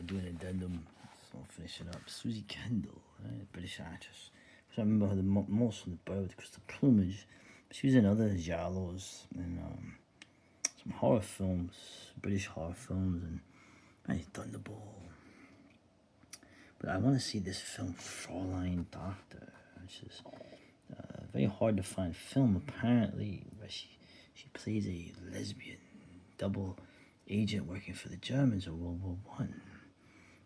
doing addendum, so I'll finish it up. Susie Kendall, right? British actress. So I remember her the most from The Bird with Crystal Plumage. She was in other giallos and some horror films, British horror films, and Thunderball. But I want to see this film, Fraulein Doctor, which is a very hard to find film apparently. Where she plays a lesbian double agent working for the Germans in World War One.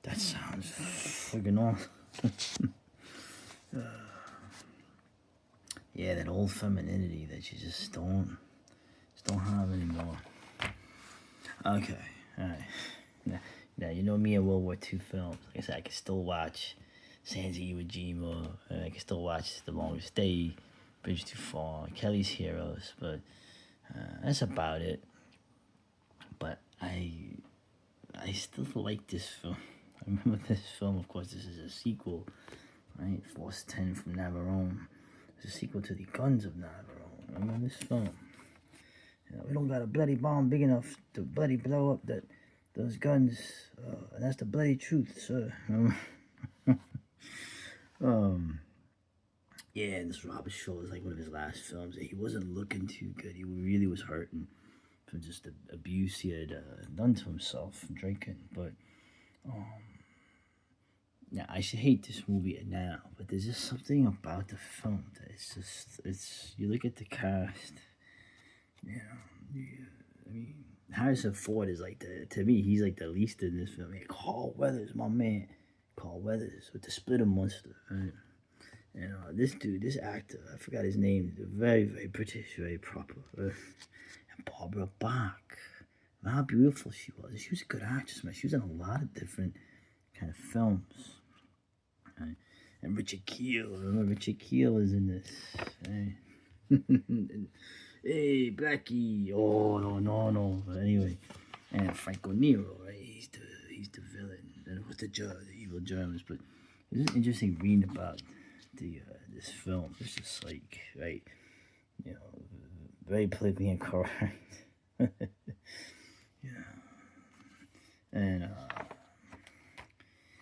That sounds friggin' awesome. Yeah, that old femininity that you just don't have anymore. Okay, all right. Now you know me and World War II films. Like I said, I can still watch Sans Iwo Jima. I can still watch The Longest Day, Bridge Too Far, Kelly's Heroes, but that's about it. But I still like this film. I remember this film. Of course, this is a sequel, right? Force 10 from Navarone. It's a sequel to The Guns of Navarone. Remember this film? We don't got a bloody bomb big enough to bloody blow up those guns, and that's the bloody truth, sir. Yeah, and this Robert Shaw is like one of his last films. He wasn't looking too good. He really was hurting from just the abuse he had done to himself from drinking. But now I should hate this movie now, but there's just something about the film that it's. You look at the cast, you know. I mean, Harrison Ford is like to me, he's like the least in this film. I mean, Carl Weathers, my man, Carl Weathers with the Splitter Monster, right? And this dude, this actor, I forgot his name, very, very British, very proper. And Barbara Bach, how beautiful she was. She was a good actress, man. She was in a lot of different kind of films. Right? And Richard Kiel, remember Richard Kiel is in this. Right? Hey, Blackie. Oh, no. But anyway, and Franco Nero, right? He's the villain. And it was the evil Germans. But it's just interesting reading about this film. It's just like, right, you know, very politically incorrect. Yeah. And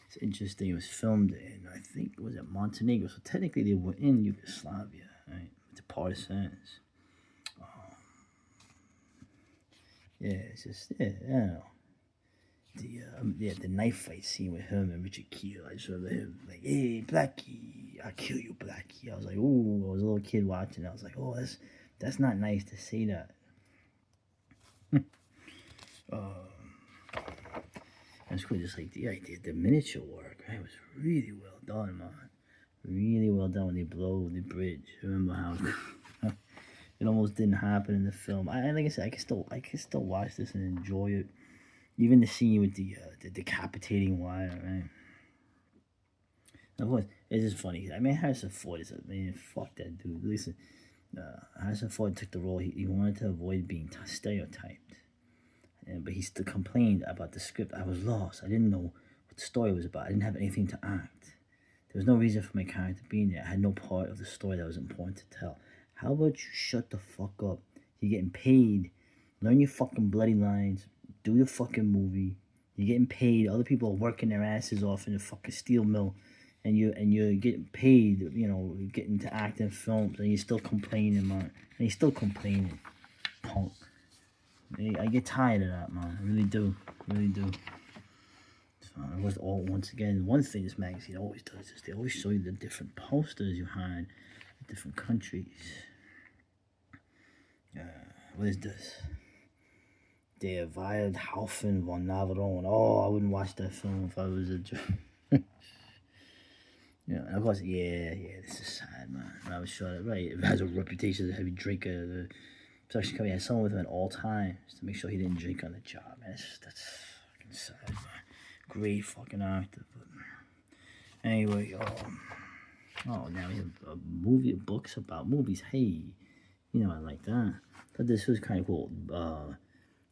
it's interesting. It was filmed in, I think, was it Montenegro? So technically they were in Yugoslavia, right? With the partisans. Yeah, it's just, yeah, I don't know. The knife fight scene with him and Richard Kiel. I just remember him like, "Hey, Blackie, I'll kill you, Blackie." I was like, "Ooh," I was a little kid watching. I was like, "Oh, that's not nice to say that." That's cool. Just like the miniature work, right? It was really well done, man. Really well done when they blow the bridge. Remember how it almost didn't happen in the film. Like I said, I can still watch this and enjoy it. Even the scene with the decapitating wire, right? Of course, it's just funny. I mean, Harrison Ford is fuck that dude. Listen, Harrison Ford took the role. He wanted to avoid being stereotyped, but he still complained about the script. I was lost. I didn't know what the story was about. I didn't have anything to act. There was no reason for my character being there. I had no part of the story that was important to tell. How about you shut the fuck up? You're getting paid. Learn your fucking bloody lines. Do the fucking movie. You're getting paid. Other people are working their asses off in the fucking steel mill, and you're getting paid. You know, getting to act in films, and you're still complaining, man. And you're still complaining, punk. I get tired of that, man. I really do. So it was all once again one thing this magazine always does is they always show you the different posters you had in different countries. What is this? Der Wildhaufen von Navarone. Oh, I wouldn't watch that film if I was a yeah, and of course, yeah, this is sad, man. I was sure that, right, it has a reputation as a heavy drinker. The production company had someone with him at all times to make sure he didn't drink on the job. Man, that's fucking sad, man. Great fucking actor. But anyway, now we have books about movies. Hey, you know, I like that. Thought this was kind of cool.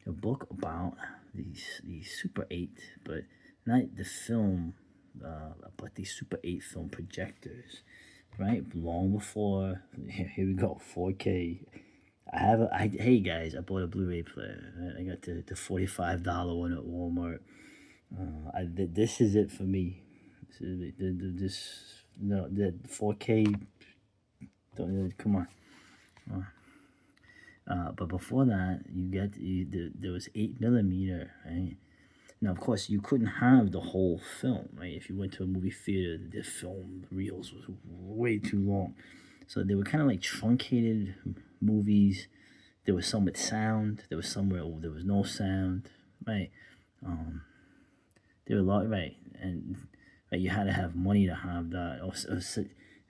A book about these Super 8, but not the film, but the Super 8 film projectors, right? Long before, here we go, 4K. Hey guys, I bought a Blu-ray player. I got the $45 one at Walmart. this is it for me. This is it. This no the 4K. Don't come on. But before that, there was 8 millimeter, right? Now, of course, you couldn't have the whole film, right? If you went to a movie theater, the film reels was way too long, so they were kind of like truncated movies. There was some with sound. There was somewhere there was no sound, right? There were a lot, right, and right, you had to have money to have that.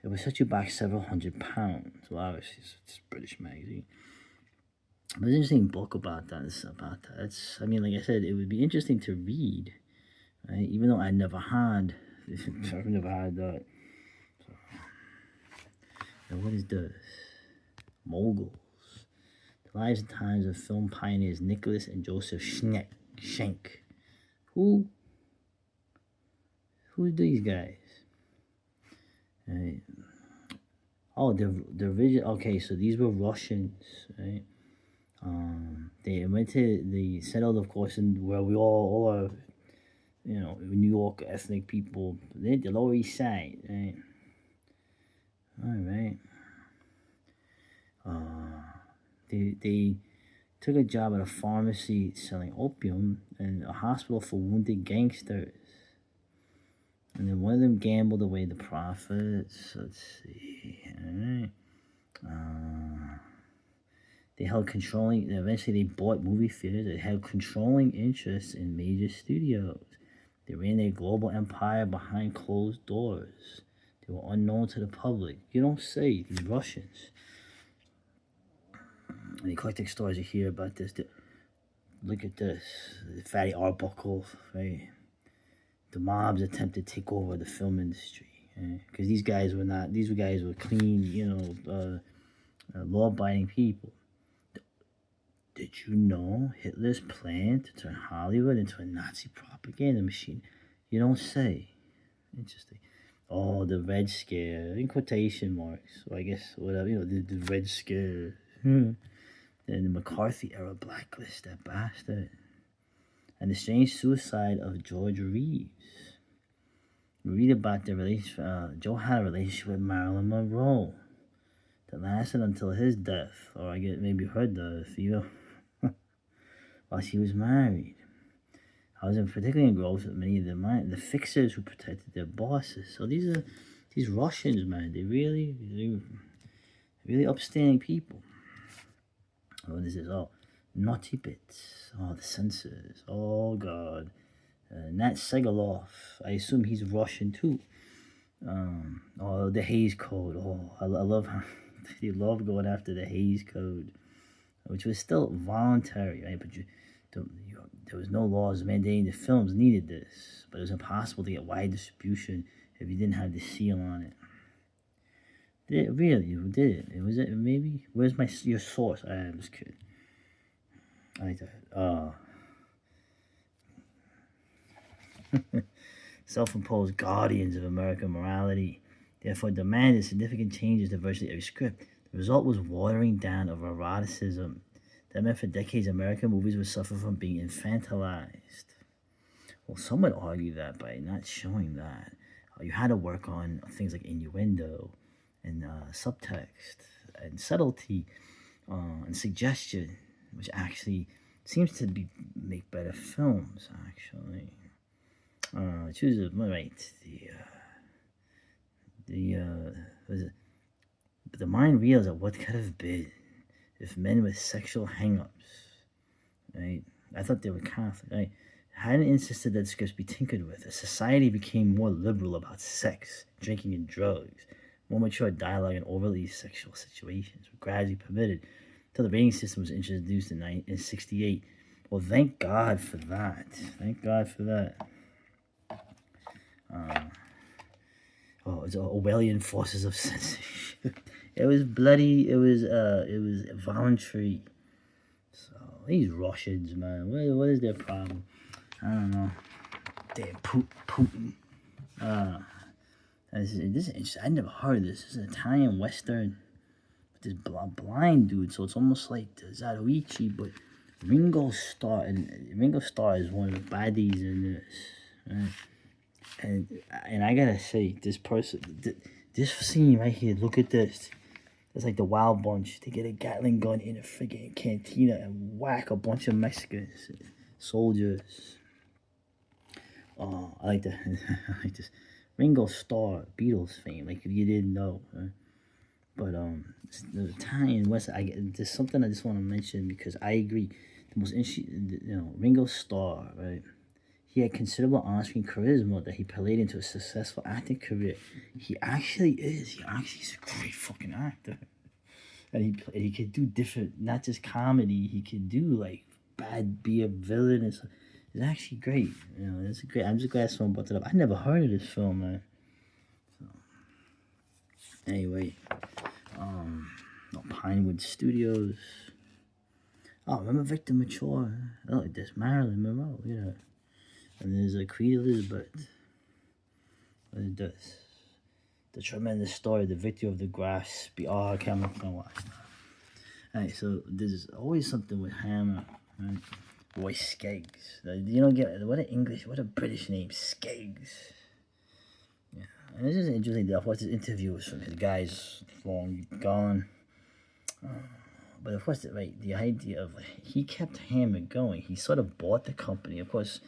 It would set you back several £100. Well, obviously, it's a British magazine. But there's an interesting book about that. I mean, like I said, it would be interesting to read, right? Even though I've never had that. So, now what is this? Moguls. The Lives and Times of Film Pioneers Nicholas and Joseph Schenck. Who's these guys? Right. Oh, the original. Okay, so these were Russians, right? They settled, of course, in where we all are, New York ethnic people. They're the Lower East Side, right? All right. They took a job at a pharmacy selling opium and a hospital for wounded gangsters. And then one of them gambled away the profits. Let's see. All right. Eventually they bought movie theaters that had controlling interests in major studios. They ran their global empire behind closed doors. They were unknown to the public. You don't say, these Russians. And the eclectic stories you hear about this. Look at this. The Fatty Arbuckle, right? The mobs attempted to take over the film industry. Because these guys were clean, law-abiding people. Did you know Hitler's plan to turn Hollywood into a Nazi propaganda machine? You don't say. Interesting. Oh, the Red Scare, in quotation marks. So I guess, whatever, the Red Scare. And the McCarthy era blacklist, that bastard. And the strange suicide of George Reeves. Read about the relationship. Joe had a relationship with Marilyn Monroe that lasted until his death, or I guess maybe her death, while she was married. I was particularly engrossed with many of the fixers who protected their bosses. So these Russians, man, they're really upstanding people. What is this? Oh, Naughty Bits. Oh, the censors. Oh, God. Nat Segalov. I assume he's Russian, too. The Hays Code. Oh, I love how they love going after the Hays Code, which was still voluntary, right? But there was no laws mandating the films needed this, but it was impossible to get wide distribution if you didn't have the seal on it. Did it really? You did it? Was it maybe? Where's your source? I'm just kidding. I like that. Self-imposed guardians of American morality, therefore demanded significant changes to virtually every script. The result was watering down of eroticism. That meant for decades American movies would suffer from being infantilized. Well, some would argue that by not showing that, you had to work on things like innuendo and subtext and subtlety and suggestion, which actually seems to make better films, actually. Choose a right. The mind reels at what could have been if men with sexual hang-ups, right? I thought they were Catholic, right? Hadn't insisted that scripts be tinkered with, a society became more liberal about sex, drinking, and drugs. More mature dialogue and overly sexual situations were gradually permitted until the rating system was introduced in 1968. Well, thank God for that. Thank God for that. It's Orwellian forces of censorship. It was bloody. It was voluntary. So these Russians, man, what is their problem? I don't know. Damn Putin. This is interesting. I never heard of this. This is an Italian Western with this blind dude. So it's almost like the Zatoichi, but Ringo Starr is one of the baddies in this. Right? and I gotta say, this scene right here. Look at this. It's like the Wild Bunch. They get a Gatling gun in a friggin' cantina and whack a bunch of Mexicans, soldiers. Oh, I like that. I like this. Ringo Starr, Beatles fame, like you didn't know. Right? But the Italian West. There's something I just want to mention because I agree. The most interesting, Ringo Starr, right? He had considerable on-screen charisma that he played into a successful acting career. He actually is. He's a great fucking actor. And he could do different, not just comedy. He could do like be a villain. It's actually great. It's great. I'm just glad someone brought it up. I never heard of this film, man. So, anyway, Pinewood Studios. Oh, remember Victor Mature? Oh, there's Marilyn Monroe. Yeah. And there's a Queen Elizabeth. What it does. The tremendous story, the victory of the grass. I can't watch that. Alright, so there's always something with Hammer, right? Boy, Skeggs. You don't get what a British name, Skeggs. Yeah, and this is interesting. Of course, this interview was from his guys long gone. But of course, right, the idea of he kept Hammer going. He sort of bought the company. Of course,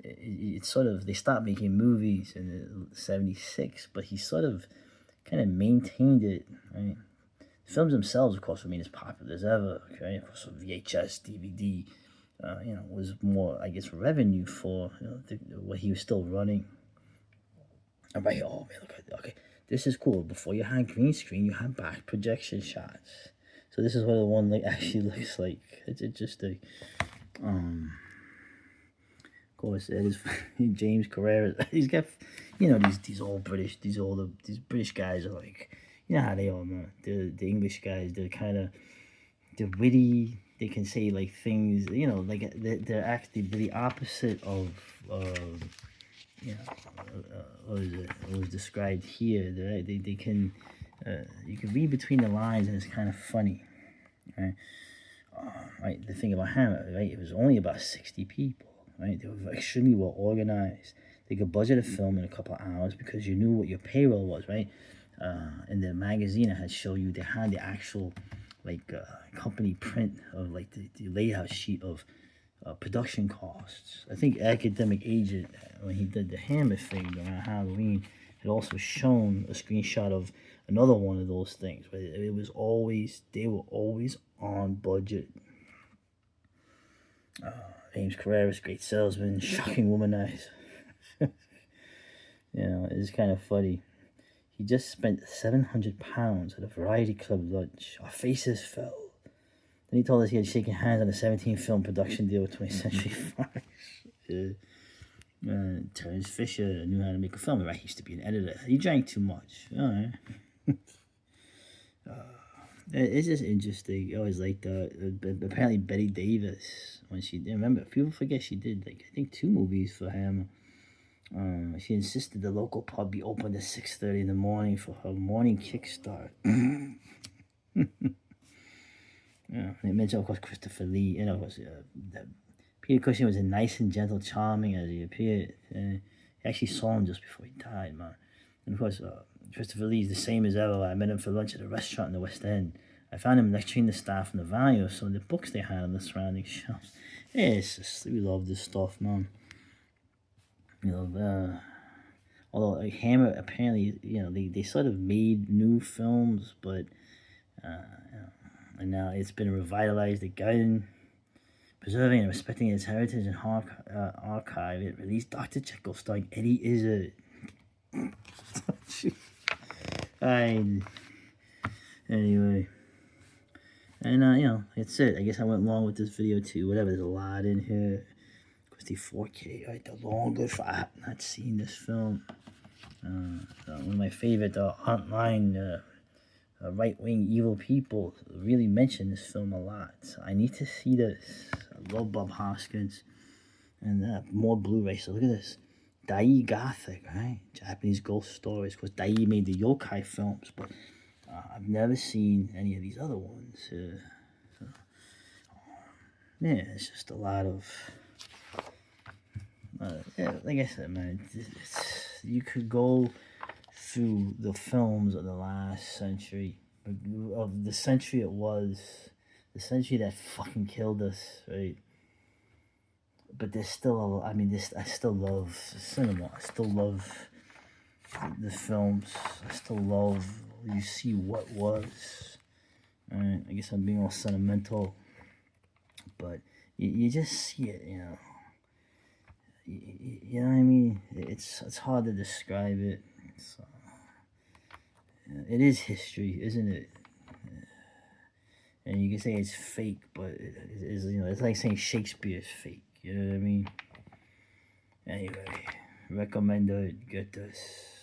it's sort of, they stopped making movies in '76, but he sort of kind of maintained it, right? The films themselves, of course, remain as popular as ever, okay? Of course, VHS, DVD, was more, I guess, revenue for what he was still running. I'm right here, oh man, look at that. Okay, this is cool. Before you had green screen, you had back projection shots. So this is what the one actually looks like. It's interesting. Of course, it is James Carrera. He's got, these old British, these British guys are like, you know how they are, man. The English guys, they're witty. They can say like things, like they're actually the opposite of, what is it? What was described here? They can, you can read between the lines, and it's kind of funny, right? Right. The thing about Hammer, right? It was only about 60 people, right? They were extremely well organized. They could budget a film in a couple of hours because you knew what your payroll was, right? In the magazine, I had showed you they had the actual company print of like the layout sheet of production costs. I think Academic Agent, when he did the Hammer thing around Halloween, had also shown a screenshot of another one of those things. But they were always on budget. James Carrera's great salesman, shocking womanizer. It's kind of funny. He just spent £700 at a variety club lunch. Our faces fell. Then he told us he had shaken hands on a 17-film production deal with 20th Century Fox. Terence Fisher knew how to make a film. Right? He used to be an editor. He drank too much. All right. It's just interesting. I always liked apparently Betty Davis, when she did, remember, people forget she did I think 2 movies for Hammer. She insisted the local pub be open at 6:30 in the morning for her morning kickstart. They mentioned, of course, Christopher Lee, and of course, Peter Cushing was a nice and gentle, charming as he appeared. He actually saw him just before he died, man. And of course, Christopher Lee is the same as ever. I met him for lunch at a restaurant in the West End. I found him lecturing the staff on the value of some of the books they had on the surrounding shelves. Yeah, it's just, we love this stuff, man. Although Hammer apparently, they sort of made new films, but and now it's been revitalized again, preserving and respecting its heritage and archive. It released Dr. Jekyll starring Eddie Izzard. Anyway, and that's it. I guess I went long with this video too. Whatever, there's a lot in here. Of course, the 4K, right? The longer for I have not seen this film. One of my favorite online right-wing evil people really mention this film a lot. So I need to see this. I love Bob Hoskins. And more Blu-ray. So look at this. Dai Gothic, right? Japanese ghost stories. Of course, Dai made the yokai films, but I've never seen any of these other ones. It's just a lot of... like I said, man, you could go through the films of the last century, of the century it was, the century that fucking killed us, right? But there's still I mean, I still love cinema. I still love the films. I still love, you see what was. Right? I guess I'm being all sentimental, but you just see it, you know. You know what I mean? It's hard to describe it. It is history, isn't it? And you can say it's fake, but it's, you know, it's like saying Shakespeare's fake. You know what I mean? Anyway, recommend it. Get this.